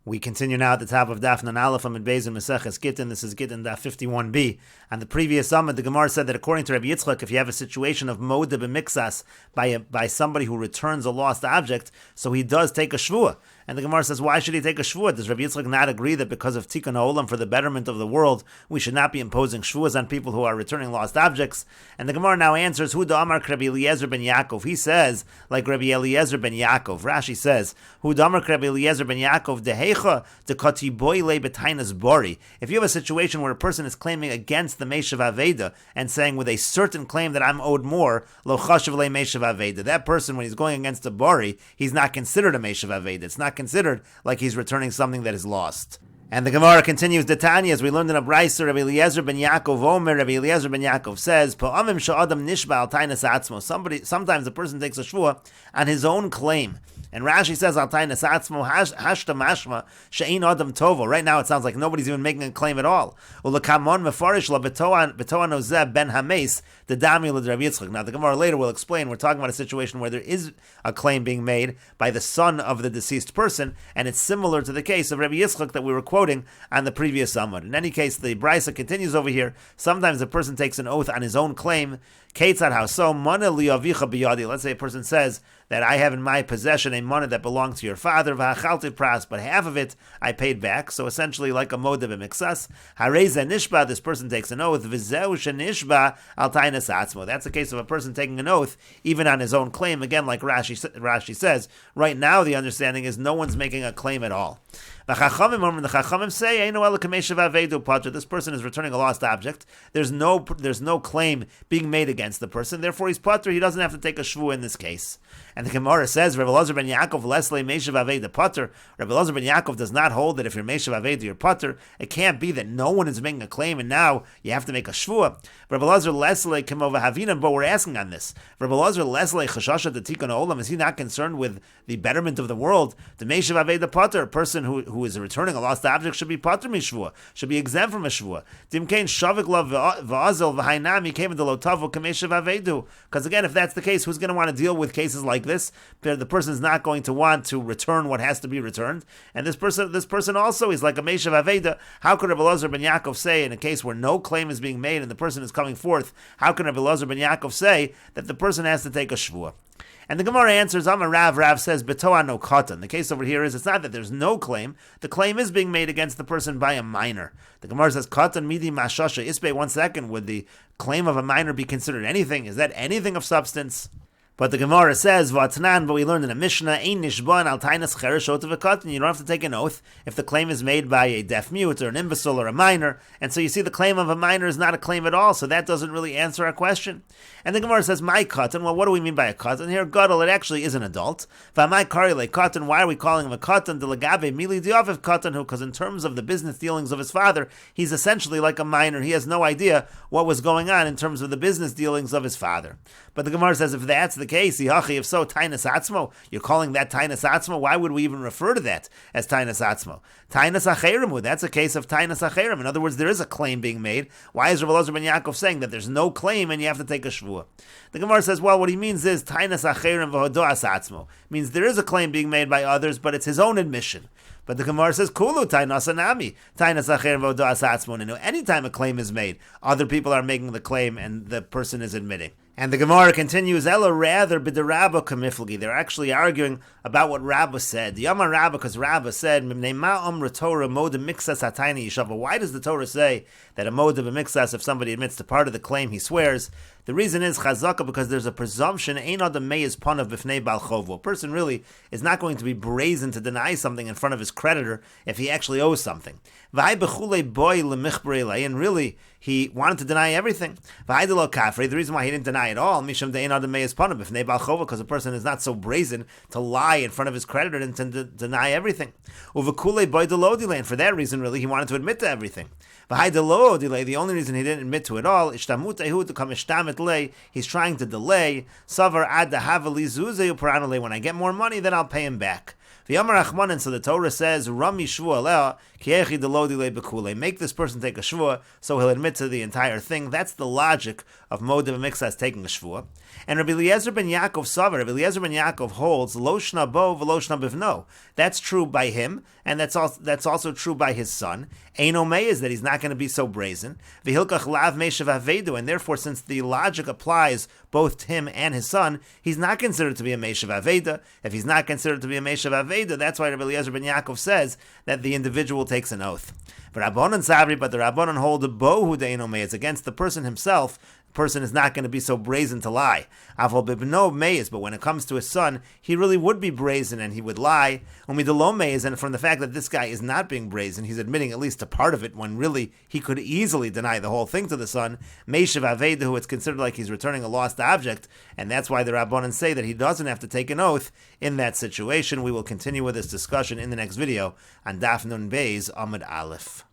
We continue now at the top of Daf Nun Aleph Amud Beis in Meseches Gitin. This is Gittin Daf 51b. On the previous Amud, the Gemara said that according to Rabbi Yitzchak, if you have a situation of moda b'mixas by somebody who returns a lost object, so he does take a shvuah. And the Gemara says, why should he take a shvuah? Does Rabbi Yitzchak not agree that because of tikkun ha'olam, for the betterment of the world, we should not be imposing shvuahs on people who are returning lost objects? And the Gemara now answers, Hu da'amar Rabbi Eliezer ben Yaakov. He says, like Rabbi Eliezer ben Yaakov. Rashi says, Hu da'amar Rabbi Eliezer ben Yaakov dehecha dekati boile betainas bori. If you have a situation where a person is claiming against the Meshav Aveda and saying with a certain claim that I'm owed more, lo chashav le Meshav Aveda. That person, when he's going against a bori, he's not considered a Meshav Aveda. It's not considered like he's returning something that is lost. And the Gemara continues, Tanya, as we learned in a Brayser, Rabbi Eliezer ben Yaakov Omer, Rabbi Eliezer ben Yaakov says, Pa'amim sha'adam nishba al tainas atzmo. Sometimes a person takes a shvuah on his own claim. And Rashi says, al tainas atzmo, hashta mashma, she'ein adam tovo. Right now it sounds like nobody's even making a claim at all. Ulekamon mefarish la betoan ozeh ben hames, the dami la Rabbi Yitzchak. Now the Gemara later will explain, we're talking about a situation where there is a claim being made by the son of the deceased person, and it's similar to the case of Rabbi Yitzchak that we were quoting on the previous Amud. In any case, the Brisa continues over here. Sometimes a person takes an oath on his own claim. Ketzad haso mana liavicha biyadi. Let's say a person says that I have in my possession a money that belonged to your father, v'achalti pras, but half of it I paid back. So essentially, like a moda b'mixas, hareza nishba. This person takes an oath. V'zeu shenishba al tainas atzmo. That's the case of a person taking an oath even on his own claim. Again, like Rashi says, right now the understanding is no one's making a claim at all. The Chachamim say, this person is returning a lost object. There's no claim being made against the person. Therefore, he's patur. He doesn't have to take a shvuah in this case. And the Gemara says, Rabbi Elazar ben Yaakov lesle meishav aveda patur. Rabbi Elazar ben Yaakov does not hold that if you're meishav aveda, you're patur. It can't be that no one is making a claim and now you have to make a shvuah. Rabbi Elazar lesle kimova havina, but we're asking on this. Rabbi Elazar lesle chashasha the tikkun olam. Is he not concerned with the betterment of the world? The meishav aveda patur, a person who is returning a lost object should be patur mishvua, should be exempt from a shvua. Dimkein shavik la va'azel v'hainami came into lotavu kameshav avedu. Because again, if that's the case, who's going to want to deal with cases like this? The person is not going to want to return what has to be returned, and this person also is like a meshav aveda. How could Rabbi Elazar ben Yaakov say in a case where no claim is being made and the person is coming forth? How can Rabbi Elazar ben Yaakov say that the person has to take a shvua? And the Gemara answers, I'm a Rav. Rav says, Betoa no katan. The case over here is, it's not that there's no claim. The claim is being made against the person by a minor. The Gemara says, Katan midi mashasha ispe. 1 second, would the claim of a minor be considered anything? Is that anything of substance? But the Gemara says, Vatnan, but we learned in a Mishnah, Ein nishban al tainas chereshot of a katan. You don't have to take an oath if the claim is made by a deaf mute or an imbecile or a minor. And so you see the claim of a minor is not a claim at all, so that doesn't really answer our question. And the Gemara says, my katan, well, what do we mean by a katan? Here, gadol, it actually is an adult. V'amai karile katan, why are we calling him a katan? Delagabe mili diaviv katan, who, because in terms of the business dealings of his father, he's essentially like a minor. He has no idea what was going on in terms of the business dealings of his father. But the Gemara says, if that's the case, if so, tainas atzmo, you're calling that tainas atzmo? Why would we even refer to that as tainas atzmo? Tainas acherimu, that's a case of tainas acherim. In other words, there is a claim being made. Why is Rabbi Elazar ben Yaakov saying that there's no claim and you have to take a shvuah? The Gemara says, well, what he means is tainas acherim v'hodoas atzmo. Means there is a claim being made by others, but it's his own admission. But the Gemara says, Kulu tainas anami, tainas acherim v'hodoas atzmo. Anytime a claim is made, other people are making the claim and the person is admitting. And the Gemara continues, Ella rather b'derabba kamiflagi. They're actually arguing about what Rabbah said. The Yama Rabbah, because Rabbah said, Torah moda mixas hatayni yishava. Why does the Torah say that a moda b'mixas, if somebody admits to part of the claim, he swears? The reason is chazaka, because there's a presumption, ein adam mei is panav b'fnei bal chovo. A person really is not going to be brazen to deny something in front of his creditor if he actually owes something. And really, he wanted to deny everything. The reason why he didn't deny at all, because a person is not so brazen to lie in front of his creditor and to deny everything. And for that reason, really, he wanted to admit to everything. The only reason he didn't admit to it all, he's trying to delay. When I get more money, then I'll pay him back. The Amar Achmanin, so the Torah says, Rami shvua aleh, kiechi delodi le bekule. Make this person take a shvua, so he'll admit to the entire thing. That's the logic of Moed b'mikzas taking a shvua. And Rabbi Eliezer ben Yaakov Savar, Rabbi Eliezer ben Yaakov holds, Lo shna bo v'lo shna bivno. That's true by him, and that's also true by his son. Eino mei is that he's not going to be so brazen. V'hilkach lav meishav avedu, and therefore, since the logic applies both to him and his son, he's not considered to be a meishav aveda. If he's not considered to be a meishav aveda, that's why Rabbi Eliezer ben Yaakov says that the individual takes an oath. But the Rabbanan hold the bohu de'eino mei. It's against the person himself. The person is not going to be so brazen to lie. Aval bibno meiz, but when it comes to his son, he really would be brazen and he would lie. Umidelo meiz, and from the fact that this guy is not being brazen, he's admitting at least a part of it when really he could easily deny the whole thing to the son. Meishav avedahu, it's considered like he's returning a lost object, and that's why the Rabbanan say that he doesn't have to take an oath in that situation. We will continue with this discussion in the next video on Daf Nun Beis Amud Aleph.